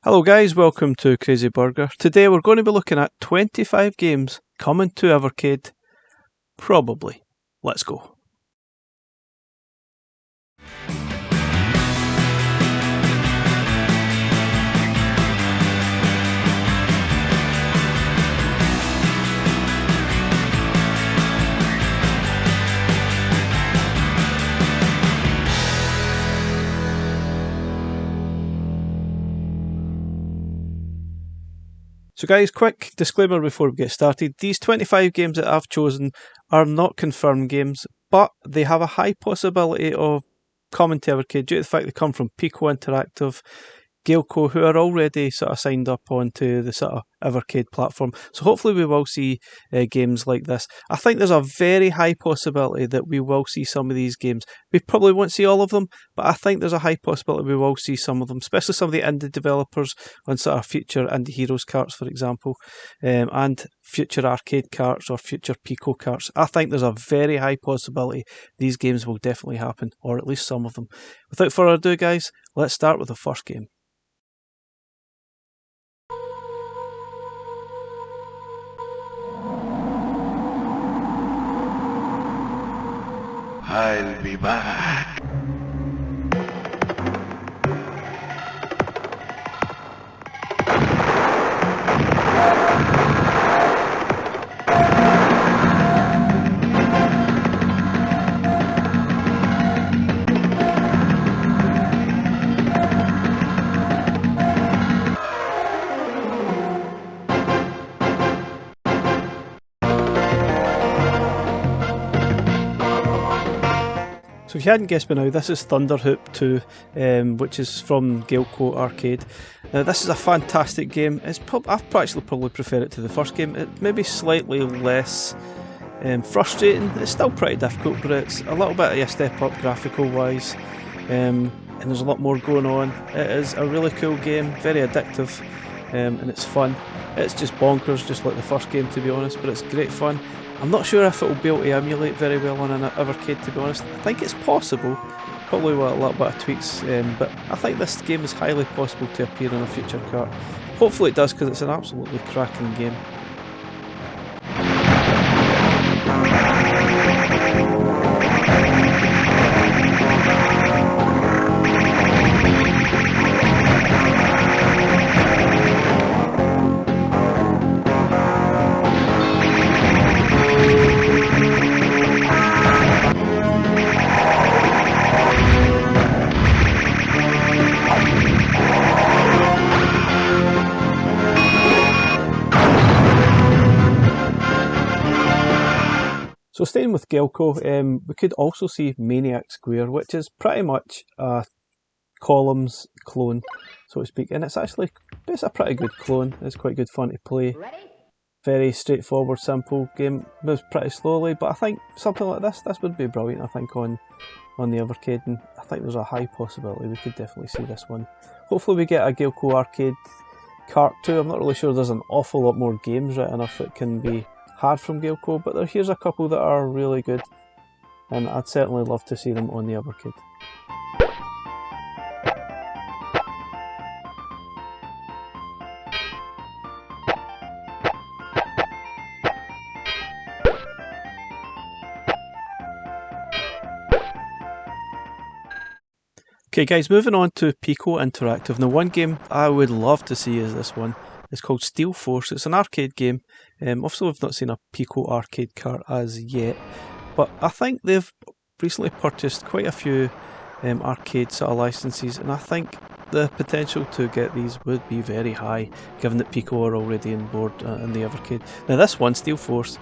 Hello guys, welcome to Crazy Burger. Today we're going to be looking at 25 games coming to Evercade. Probably. Let's go. So guys, quick disclaimer before we get started. These 25 games that I've chosen are not confirmed games, but they have a high possibility of coming to Evercade due to the fact they come from Pico Interactive, Gailco, who are already sort of signed up onto the sort of Evercade platform. So hopefully we will see games like this. I think there's a very high possibility that we will see some of these games. We probably won't see all of them, but I think there's a high possibility we will see some of them, especially some of the indie developers on sort of future Indie Heroes carts, for example, and future arcade carts or future Pico carts. I think there's a very high possibility these games will definitely happen, or at least some of them. Without further ado guys, let's start with the first game. I'll be back. So if you hadn't guessed by now, this is Thunderhoop 2, which is from Gailco Arcade. Now this is a fantastic game. I've actually probably preferred it to the first game. It may be slightly less frustrating. It's still pretty difficult, but it's a little bit of a step up graphical wise, and there's a lot more going on. It is a really cool game, very addictive, and it's fun. It's just bonkers, just like the first game to be honest, but it's great fun. I'm not sure if it will be able to emulate very well on an Evercade to be honest. I think it's possible, probably with a little bit of tweaks, but I think this game is highly possible to appear in a future cart. Hopefully it does, because it's an absolutely cracking game. So staying with Gailco, we could also see Maniac Square, which is pretty much a Columns clone, so to speak, and it's a pretty good clone. It's quite good fun to play. Very straightforward, simple game, moves pretty slowly, but I think something like this would be brilliant, I think, on the Evercade, and I think there's a high possibility we could definitely see this one. Hopefully we get a Gailco Arcade cart too. I'm not really sure there's an awful lot more games right enough that can be had from Gailco, but here's a couple that are really good, and I'd certainly love to see them on the Evercade. Okay guys, moving on to Pico Interactive. Now one game I would love to see is this one. It's called Steel Force. It's an arcade game. Obviously we've not seen a Pico arcade cart as yet, but I think they've recently purchased quite a few arcade sort of licenses, and I think the potential to get these would be very high, given that Pico are already on board in the Evercade. Now this one, Steel Force,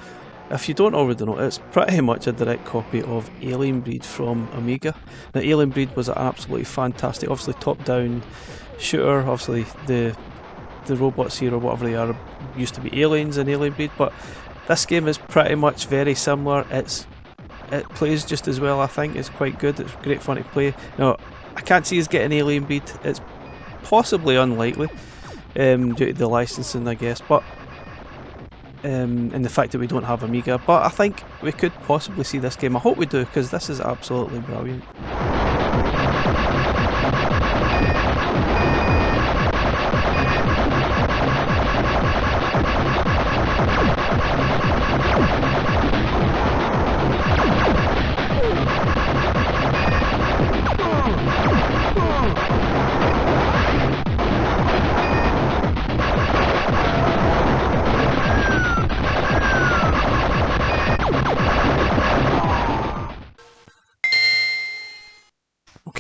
if you don't already know, it's pretty much a direct copy of Alien Breed from Amiga. Now Alien Breed was an absolutely fantastic, obviously top-down shooter. Obviously the robots here, or whatever they are, used to be aliens in Alien Breed, but this game is pretty much very similar. It plays just as well, I think. It's quite good, it's great fun to play. Now, I can't see us getting Alien Breed. It's possibly unlikely, due to the licensing, I guess, but and the fact that we don't have Amiga, but I think we could possibly see this game. I hope we do, because this is absolutely brilliant.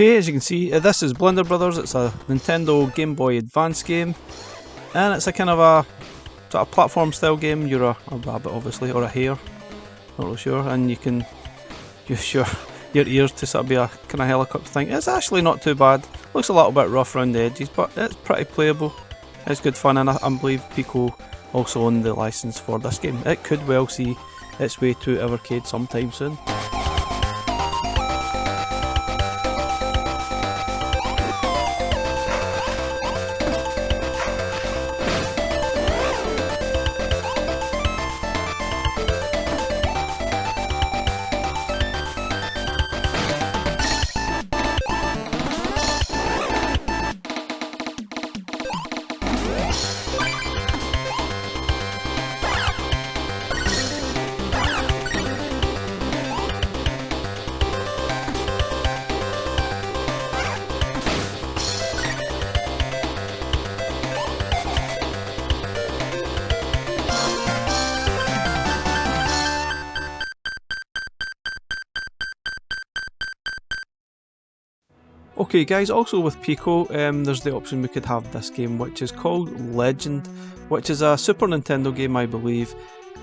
Okay, as you can see, this is Blender Brothers. It's a Nintendo Game Boy Advance game, and it's a kind of a sort of platform style game. You're a rabbit, obviously, or a hare, not really sure, and you can use your ears to sort of be a kind of helicopter thing. It's actually not too bad. Looks a little bit rough around the edges, but it's pretty playable. It's good fun, and I believe Pico also own the license for this game. It could well see its way to Evercade sometime soon. Okay guys, also with Pico, there's the option we could have this game, which is called Legend, which is a Super Nintendo game, I believe,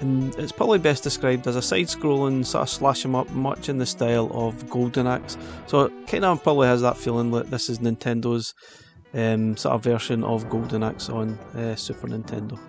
and it's probably best described as a side-scrolling sort of slash 'em up, much in the style of Golden Axe. So it kind of probably has that feeling that this is Nintendo's sort of version of Golden Axe on Super Nintendo.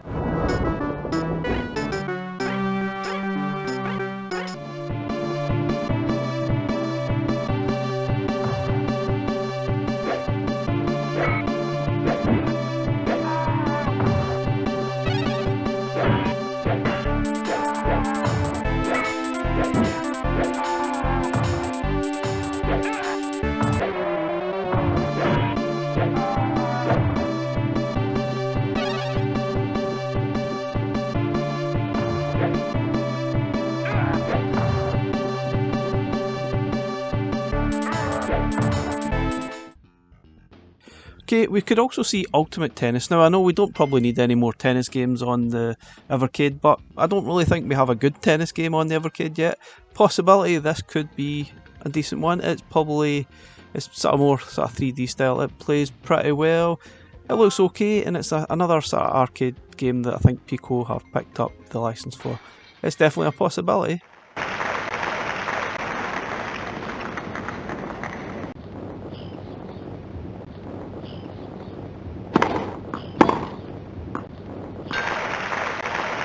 Okay, we could also see Ultimate Tennis. Now I know we don't probably need any more tennis games on the Evercade, but I don't really think we have a good tennis game on the Evercade yet. Possibility this could be a decent one. It's sort of more sort of 3D style. It plays pretty well. It looks okay, and it's another sort of arcade game that I think Pico have picked up the license for. It's definitely a possibility.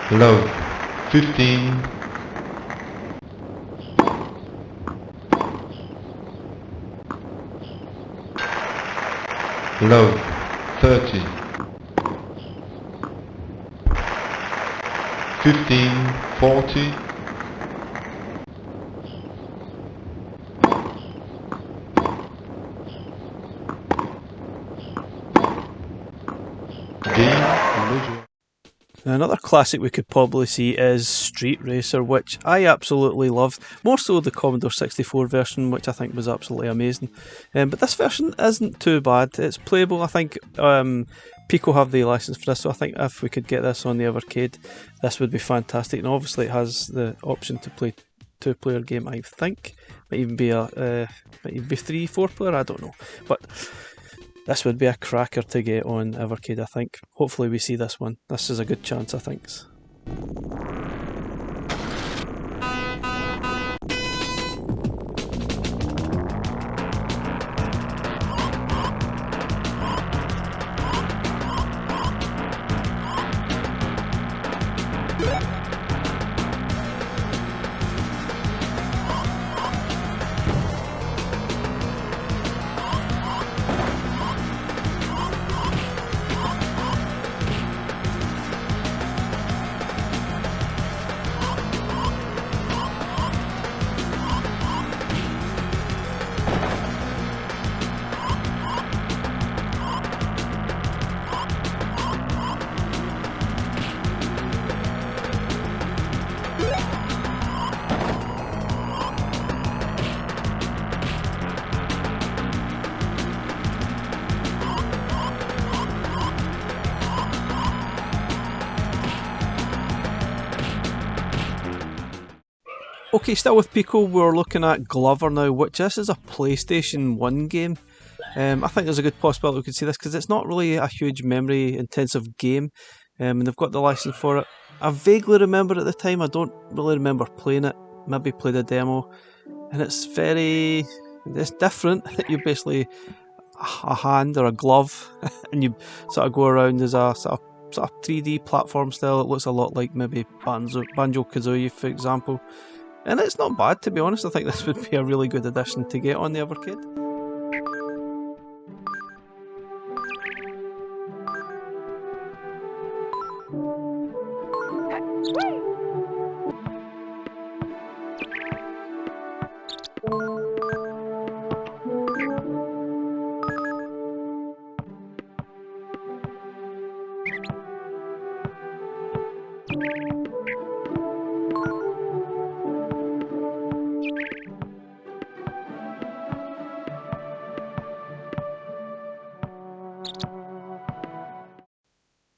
Low 15. Low 30. 15, 40. Another classic we could probably see is Street Racer, which I absolutely loved. More so the Commodore 64 version, which I think was absolutely amazing. But this version isn't too bad. It's playable. I think Pico have the license for this, so I think if we could get this on the Evercade, this would be fantastic. And obviously it has the option to play two-player game, I think. Might even be a 3-4 player, I don't know. But this would be a cracker to get on Evercade, I think. Hopefully we see this one. This is a good chance, I think. Okay, still with Pico, we're looking at Glover now, which this is a PlayStation 1 game. I think there's a good possibility we could see this because it's not really a huge memory intensive game, and they've got the license for it. I vaguely remember at the time, I don't really remember playing it, maybe played a demo, and it's different. You're basically a hand or a glove and you sort of go around as a sort of 3D platform style. It looks a lot like maybe Banjo-Kazooie, for example. And it's not bad, to be honest. I think this would be a really good addition to get on the Evercade.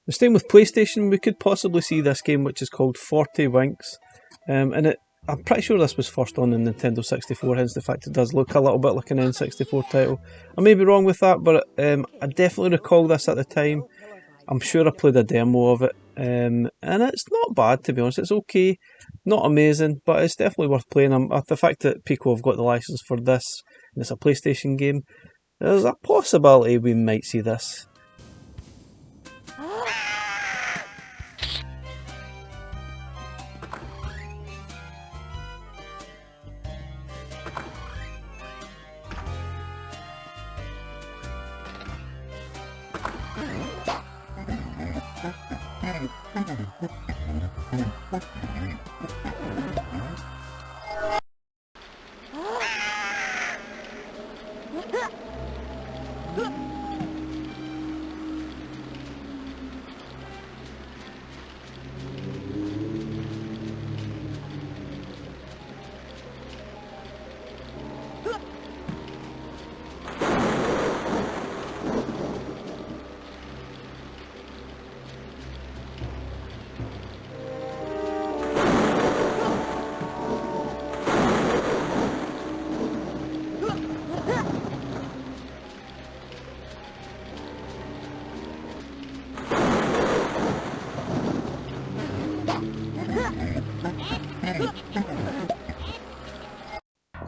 The same with PlayStation, we could possibly see this game which is called 40 Winks, and I'm pretty sure this was first on the Nintendo 64, hence the fact it does look a little bit like an N64 title. I may be wrong with that, but I definitely recall this at the time. I'm sure I played a demo of it, and it's not bad, to be honest. It's okay, not amazing, but it's definitely worth playing. The fact that Pico have got the license for this, and it's a PlayStation game, there's a possibility we might see this.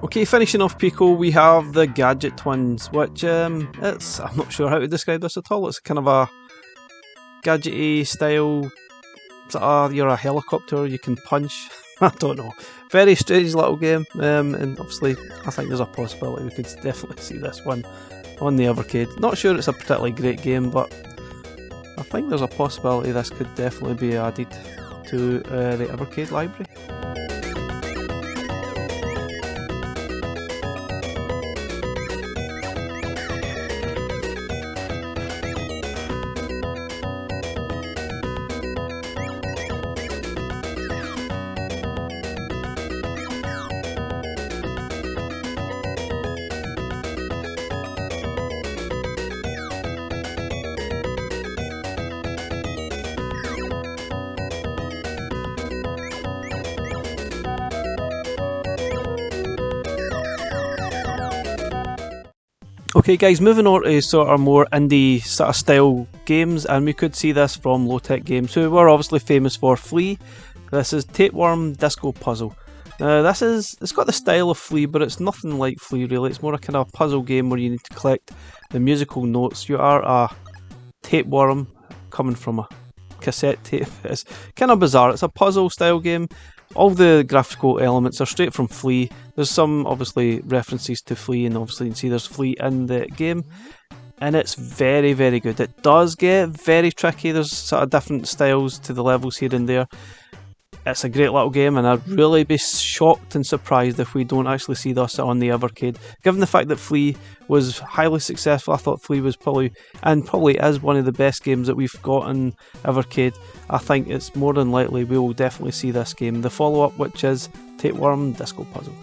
Okay, finishing off Pico, we have the Gadget Twins, which I'm not sure how to describe this at all. It's kind of a gadgety style, you're a helicopter, you can punch, I don't know. Very strange little game, and obviously I think there's a possibility we could definitely see this one on the Evercade. Not sure it's a particularly great game, but I think there's a possibility this could definitely be added to the Evercade library. Okay guys, moving on to sort of more indie sort of style games, and we could see this from Low Tech Games, who were obviously famous for Flea. This is Tapeworm Disco Puzzle. Now it's got the style of Flea, but it's nothing like Flea really. It's more a kind of puzzle game where you need to collect the musical notes. You are a tapeworm coming from a cassette tape. It's kind of bizarre. It's a puzzle style game. All the graphical elements are straight from Flea. There's some obviously references to Flea, and obviously you can see there's Flea in the game, and it's very, very good. It does get very tricky. There's sort of different styles to the levels here and there. It's a great little game, and I'd really be shocked and surprised if we don't actually see this on the Evercade. Given the fact that Flea was highly successful, I thought Flea was probably is one of the best games that we've got in Evercade. I think it's more than likely we will definitely see this game. The follow-up, which is Tapeworm Disco Puzzle.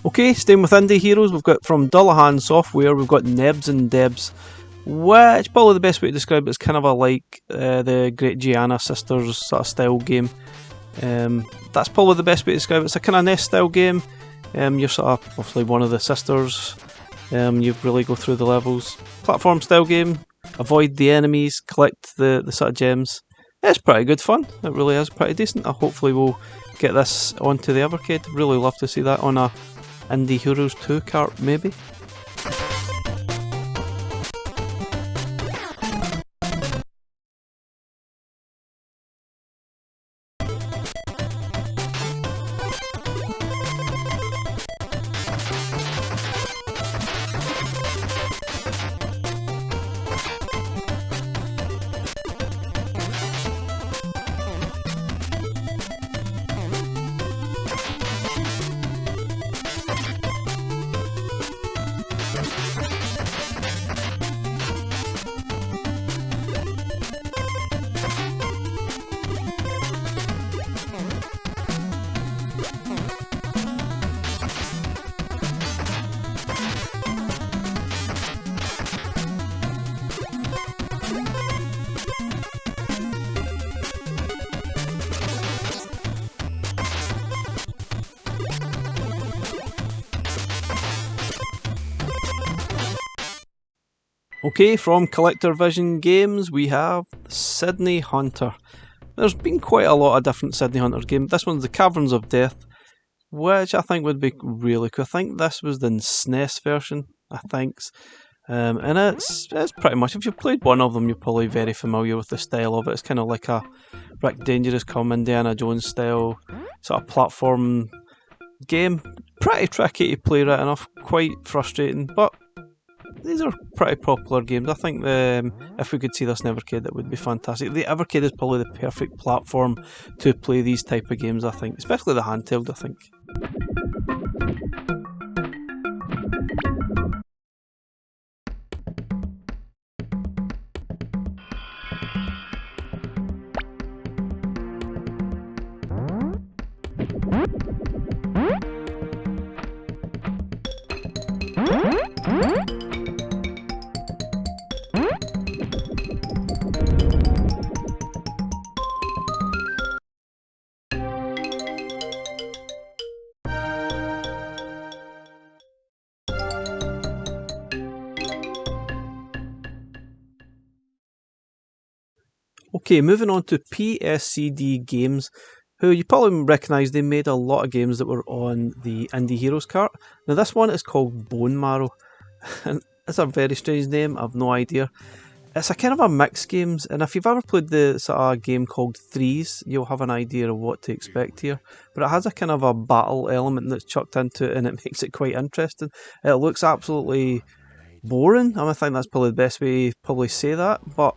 Okay, staying with indie heroes, we've got from Dullahan Software, we've got Nebs and Debs, which probably the best way to describe it is kind of like the Great Gianna Sisters sort of style game. That's probably the best way to describe it. It's a kind of NES style game. You're sort of obviously one of the sisters. You really go through the levels. Platform style game. Avoid the enemies. Collect the sort of gems. It's pretty good fun. It really is pretty decent. Hopefully we'll get this onto the Evercade. Really love to see that on a Indie Heroes 2 cart maybe. Okay, from Collector Vision Games we have Sydney Hunter. There's been quite a lot of different Sydney Hunter games. This one's the Caverns of Death, which I think would be really cool. I think this was the SNES version, I think. And it's pretty much, if you've played one of them, you're probably very familiar with the style of it. It's kind of like a Rick Dangerous Come Indiana Jones style sort of platform game. Pretty tricky to play right enough, quite frustrating, but these are pretty popular games. I think if we could see this in Evercade, it would be fantastic. The Evercade is probably the perfect platform to play these type of games, I think, especially the handheld, I think. Okay, moving on to PSCD Games, who you probably recognise. They made a lot of games that were on the Indie Heroes cart. Now this one is called Bone Marrow, and it's a very strange name, I've no idea. It's a kind of a mixed games, and if you've ever played the sort of game called Threes, you'll have an idea of what to expect here. But it has a kind of a battle element that's chucked into it, and it makes it quite interesting. It looks absolutely boring, I think that's probably the best way to probably say that, but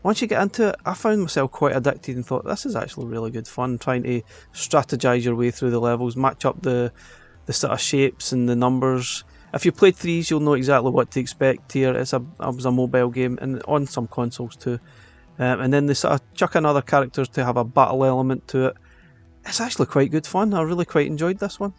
once you get into it, I found myself quite addicted and thought this is actually really good fun, trying to strategise your way through the levels, match up the sort of shapes and the numbers. If you played Threes, you'll know exactly what to expect here. It was a mobile game and on some consoles too. And then they sort of chuck in other characters to have a battle element to it. It's actually quite good fun. I really quite enjoyed this one.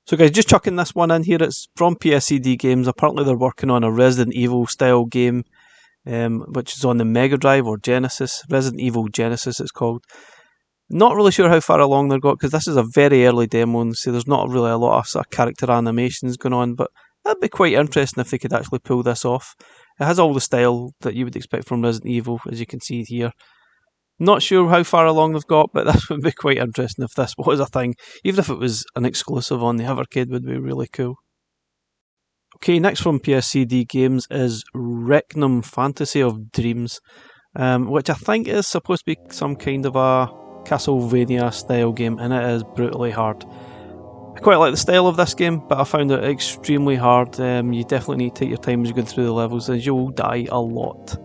So guys, just chucking this one in here, it's from PSCD Games. Apparently they're working on a Resident Evil style game. which is on the Mega Drive or Genesis, Resident Evil Genesis it's called. Not really sure how far along they've got because this is a very early demo and so there's not really a lot of sort of character animations going on, but that'd be quite interesting if they could actually pull this off. It has all the style that you would expect from Resident Evil, as you can see here. Not sure how far along they've got, but this would be quite interesting if this was a thing. Even if it was an exclusive on the Evercade, would be really cool. Okay, next from PSCD Games is Recknum Fantasy of Dreams, which I think is supposed to be some kind of a Castlevania style game, and it is brutally hard. I quite like the style of this game, but I found it extremely hard. You definitely need to take your time as you're going through the levels, as you'll die a lot.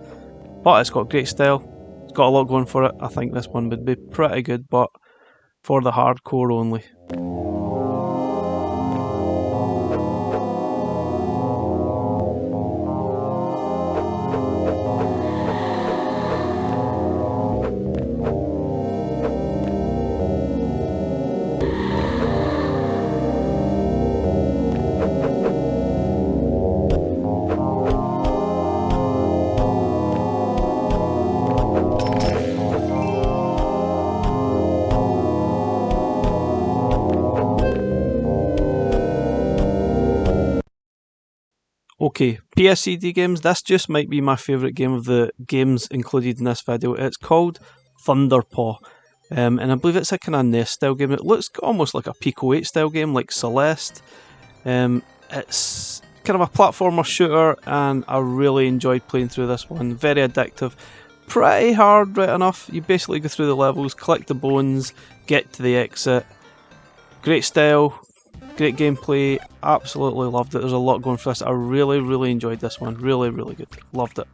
But it's got great style, it's got a lot going for it. I think this one would be pretty good, but for the hardcore only. Okay, PSCD Games, this just might be my favourite game of the games included in this video. It's called Thunderpaw, and I believe it's a kind of NES style game. It looks almost like a Pico 8 style game, like Celeste. It's kind of a platformer shooter, and I really enjoyed playing through this one. Very addictive, pretty hard right enough. You basically go through the levels, collect the bones, get to the exit. Great style. Great gameplay, absolutely loved it. There's a lot going for this. I really enjoyed this one. Really good. Loved it.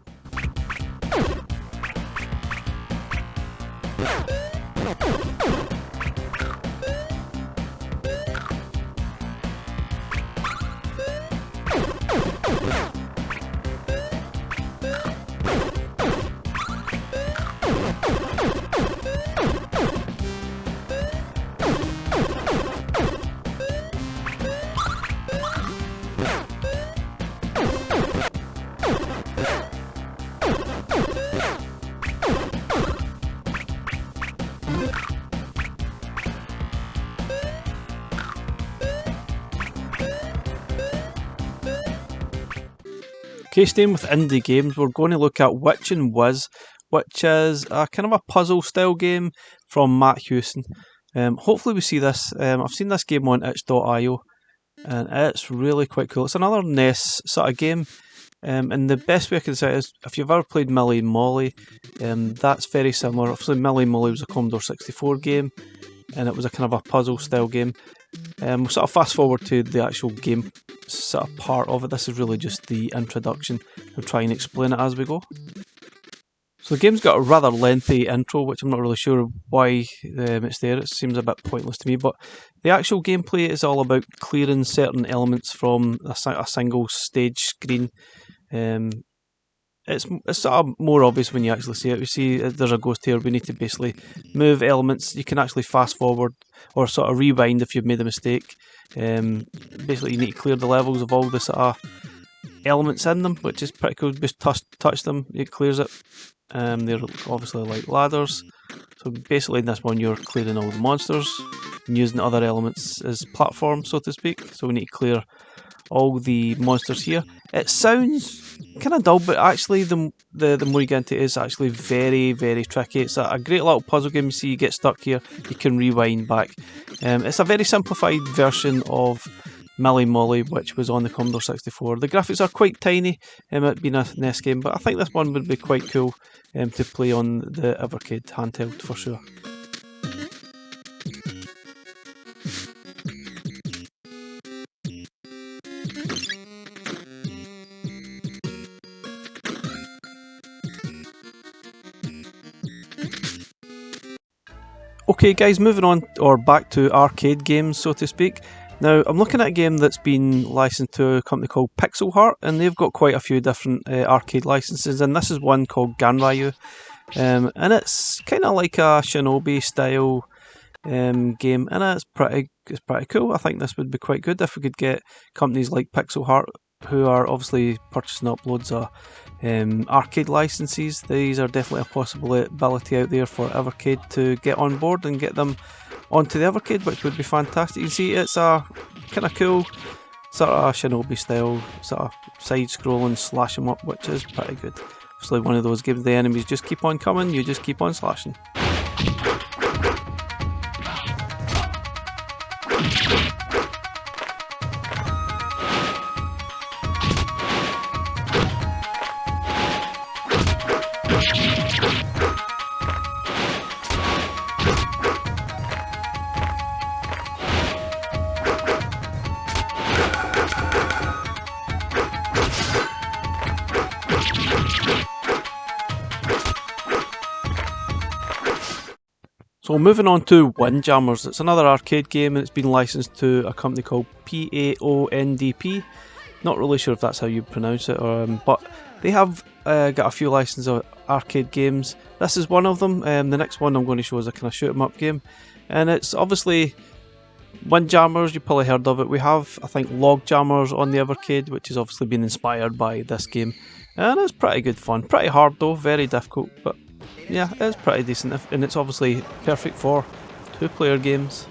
Okay, staying with indie games, we're going to look at Witch and Whiz, which is a kind of a puzzle style game from Matt Hewson. Hopefully we see this. I've seen this game on itch.io and it's really quite cool. It's another NES sort of game, and the best way I can say it is if you've ever played Millie and Molly, that's very similar. Obviously Millie and Molly was a Commodore 64 game and it was a kind of a puzzle style game. We'll sort of fast forward to the actual game sort of part of it. This is really just the introduction. We'll try and explain it as we go. So the game's got a rather lengthy intro, which I'm not really sure why it's there. It seems a bit pointless to me, but the actual gameplay is all about clearing certain elements from a single stage screen. It's sort of more obvious when you actually see it. We see there's a ghost here. We need to basically move elements. You can actually fast forward or sort of rewind if you've made a mistake. Basically, you need to clear the levels of all the sort of elements in them, which is pretty cool. Just touch them, it clears it. They're obviously like ladders. So basically, in this one, you're clearing all the monsters and using other elements as platforms, so to speak. So we need to clear all the monsters here. It sounds kind of dull, but actually the more you get into it, is actually very tricky. It's a great little puzzle game. You see, you get stuck here, you can rewind back. It's a very simplified version of Millie Molly, which was on the Commodore 64. The graphics are quite tiny, it being a NES game, but I think this one would be quite cool to play on the Evercade handheld for sure. Okay guys, moving on, or back to arcade games, so to speak. Now, I'm looking at a game that's been licensed to a company called Pixel Heart, and they've got quite a few different arcade licenses, and this is one called Ganryu. And it's kind of like a Shinobi style game, and it's pretty cool. I think this would be quite good if we could get companies like Pixel Heart who are obviously purchasing up loads of arcade licenses, these are definitely a possibility out there for Evercade to get on board and get them onto the Evercade, which would be fantastic. You can see it's a kind of cool sort of Shinobi style, sort of side-scrolling slash 'em up, which is pretty good. Obviously one of those games the enemies just keep on coming, you just keep on slashing. So moving on to Windjammers, it's another arcade game and it's been licensed to a company called PAONDP. Not really sure if that's how you pronounce it, but they have got a few licenses of arcade games. This is one of them. The next one I'm going to show is a kind of shoot 'em up game, and it's obviously Windjammers. You've probably heard of it. We have, I think, Logjammers on the Evercade, which has obviously been inspired by this game, and it's pretty good fun. Pretty hard though, very difficult, but yeah, it's pretty decent, and it's obviously perfect for 2-player games.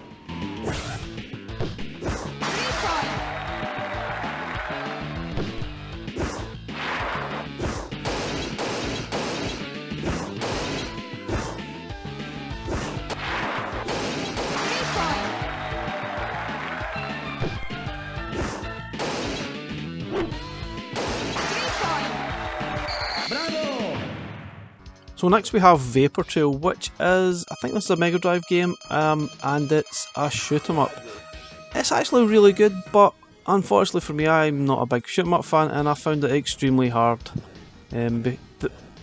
So next we have Vapor Trail, which is, I think this is a Mega Drive game, and it's a shoot 'em up. It's actually really good, but unfortunately for me, I'm not a big shoot 'em up fan, and I found it extremely hard.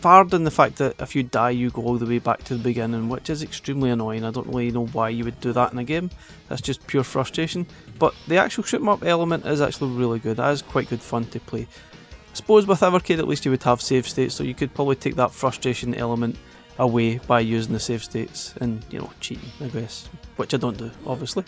Hard in the fact that if you die, you go all the way back to the beginning, which is extremely annoying. I don't really know why you would do that in a game. That's just pure frustration. But the actual shoot 'em up element is actually really good. That is quite good fun to play. I suppose with Evercade at least you would have save states, so you could probably take that frustration element away by using the save states and, you know, cheating, I guess. Which I don't do, obviously.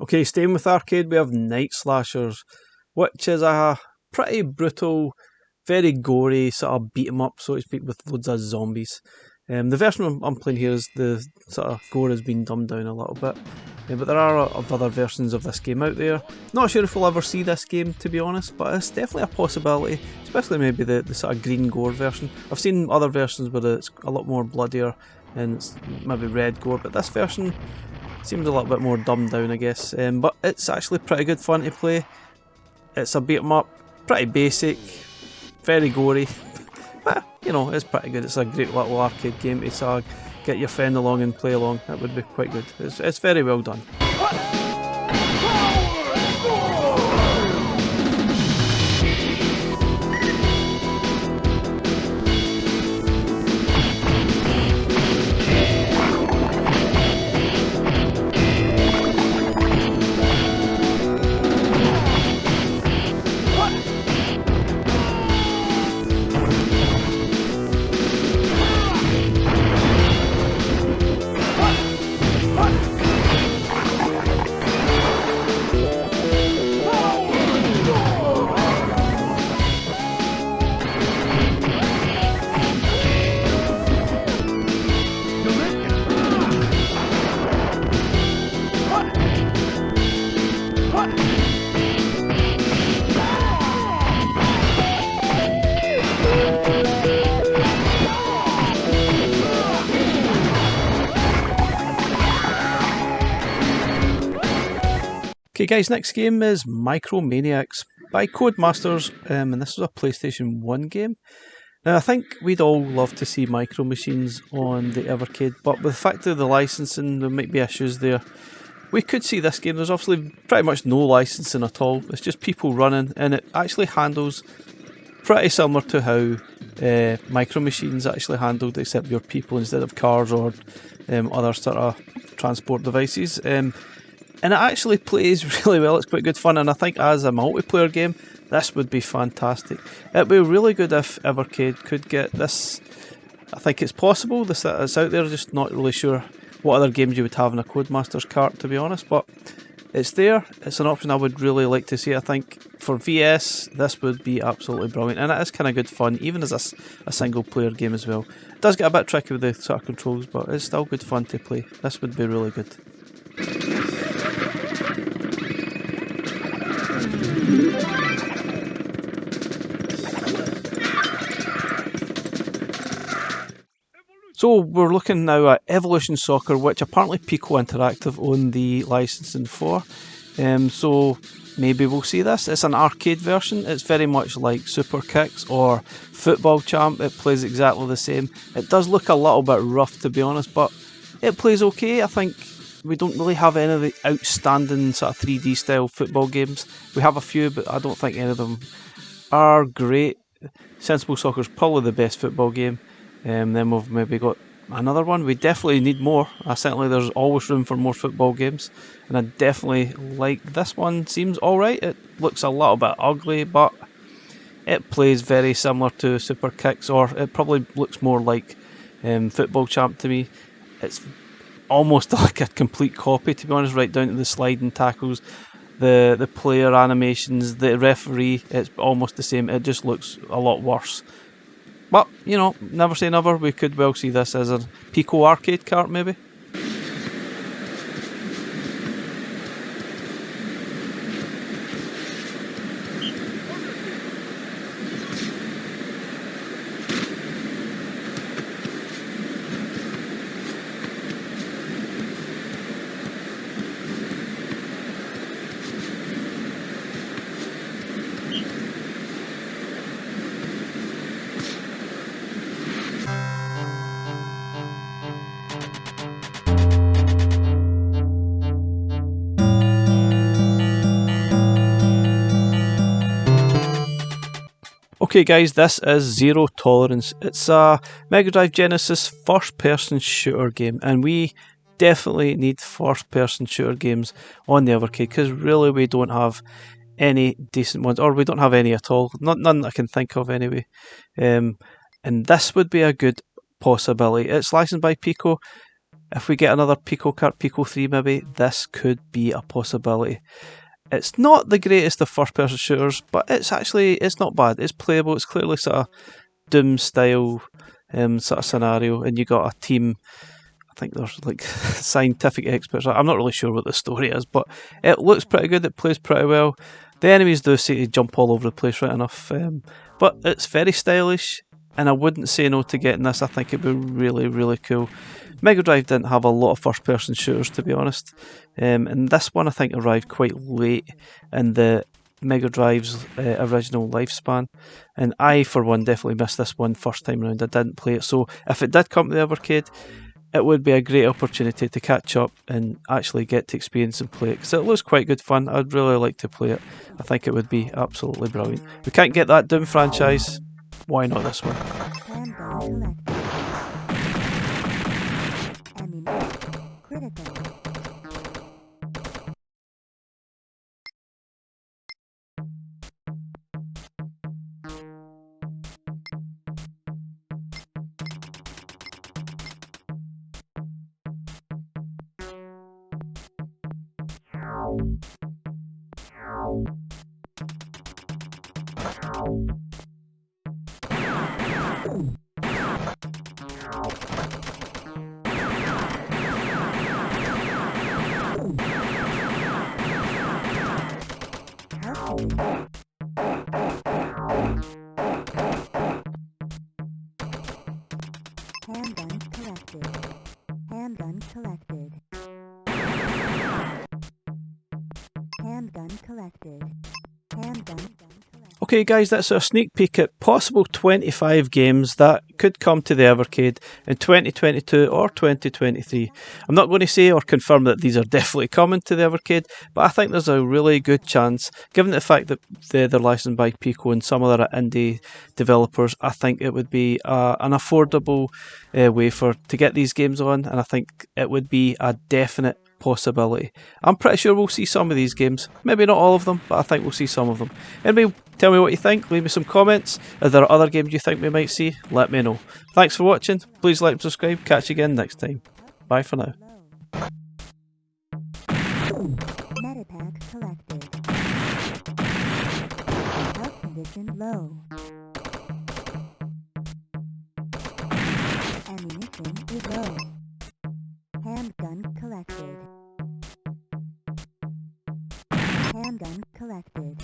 Okay, staying with arcade, we have Night Slashers, which is a pretty brutal, very gory sort of beat 'em up, so to speak, with loads of zombies. The version I'm playing here is the sort of gore has been dumbed down a little bit, but there are other versions of this game out there. Not sure if we'll ever see this game, to be honest, but it's definitely a possibility, especially maybe the sort of green gore version. I've seen other versions where it's a lot more bloodier and it's maybe red gore, but this version seems a little bit more dumbed down, I guess, but it's actually pretty good fun to play. It's a beat 'em up, pretty basic, very gory, but you know, it's pretty good. It's a great little arcade game to sort of get your friend along and play along. That would be quite good. It's very well done. Okay guys, next game is Maniacs by Codemasters, and this is a PlayStation 1 game. Now I think we'd all love to see micro machines on the Evercade, but with the fact of the licensing there might be issues there. we could see this game. There's obviously pretty much no licensing at all. It's just people running, and it actually handles pretty similar to how Micro Machines actually handled, except your people instead of cars or other sort of transport devices. And it actually plays really well. It's quite good fun, and I think as a multiplayer game, this would be fantastic. It'd be really good if Evercade could get this. I think it's possible. It's out there. Just not really sure what other games you would have in a Codemasters cart, to be honest. But it's there. It's an option I would really like to see. I think for VS, this would be absolutely brilliant, and it is kind of good fun, even as a single player game as well. It does get a bit tricky with the sort of controls, but it's still good fun to play. This would be really good. So we're looking now at Evolution Soccer, which apparently Pico Interactive own the licensing for. So maybe we'll see this. It's an arcade version. It's very much like Super Kicks or Football Champ. It plays exactly the same. It does look a little bit rough, to be honest, but it plays okay. I think we don't really have any of the outstanding sort of 3D style football games. We have a few, but I don't think any of them are great. Sensible Soccer's probably the best football game. Then we've maybe got another one. We definitely need more. Certainly there's always room for more football games, and I definitely like this one. Seems alright. It looks a little bit ugly, but it plays very similar to Super Kicks, or it probably looks more like Football Champ to me. It's almost like a complete copy, to be honest, right down to the sliding tackles, the player animations, the referee. It's almost the same. It just looks a lot worse. But, you know, never say never. We could well see this as a Pico arcade cart, maybe. Okay guys, this is Zero Tolerance. It's a Mega Drive Genesis first-person shooter game, and we definitely need first-person shooter games on the Evercade, because really we don't have any decent ones, or we don't have any at all. None I can think of anyway. And this would be a good possibility. It's licensed by Pico. If we get another Pico cart, Pico 3 maybe, this could be a possibility. It's not the greatest of first-person shooters, but it's not bad. It's playable. It's clearly sort of Doom style sort of scenario, and you got a team. I think there's like scientific experts. I'm not really sure what the story is, but it looks pretty good. It plays pretty well. The enemies do seem to jump all over the place right enough, but it's very stylish, and I wouldn't say no to getting this. I think it'd be really, really cool. Mega Drive didn't have a lot of first-person shooters, to be honest, and this one I think arrived quite late in the Mega Drive's original lifespan, and I, for one, definitely missed this one first time around. I didn't play it, so if it did come to the Evercade, it would be a great opportunity to catch up and actually get to experience and play it, because it looks quite good fun. I'd really like to play it. I think it would be absolutely brilliant. We can't get that Doom franchise. Why not this one? Okay guys, that's our sneak peek at possible 25 games that could come to the Evercade in 2022 or 2023. I'm not going to say or confirm that these are definitely coming to the Evercade, but I think there's a really good chance, given the fact that they're licensed by Pico and some other indie developers. I think it would be an affordable way to get these games on, and I think it would be a definite possibility. I'm pretty sure we'll see some of these games. Maybe not all of them, but I think we'll see some of them. Anyway, tell me what you think. Leave me some comments. If there are other games you think we might see, let me know. Thanks for watching. Please like and subscribe. Catch you again next time. Bye for now. Metapack collected. Health condition low. Ammunition is low. Handgun collected. Handgun collected.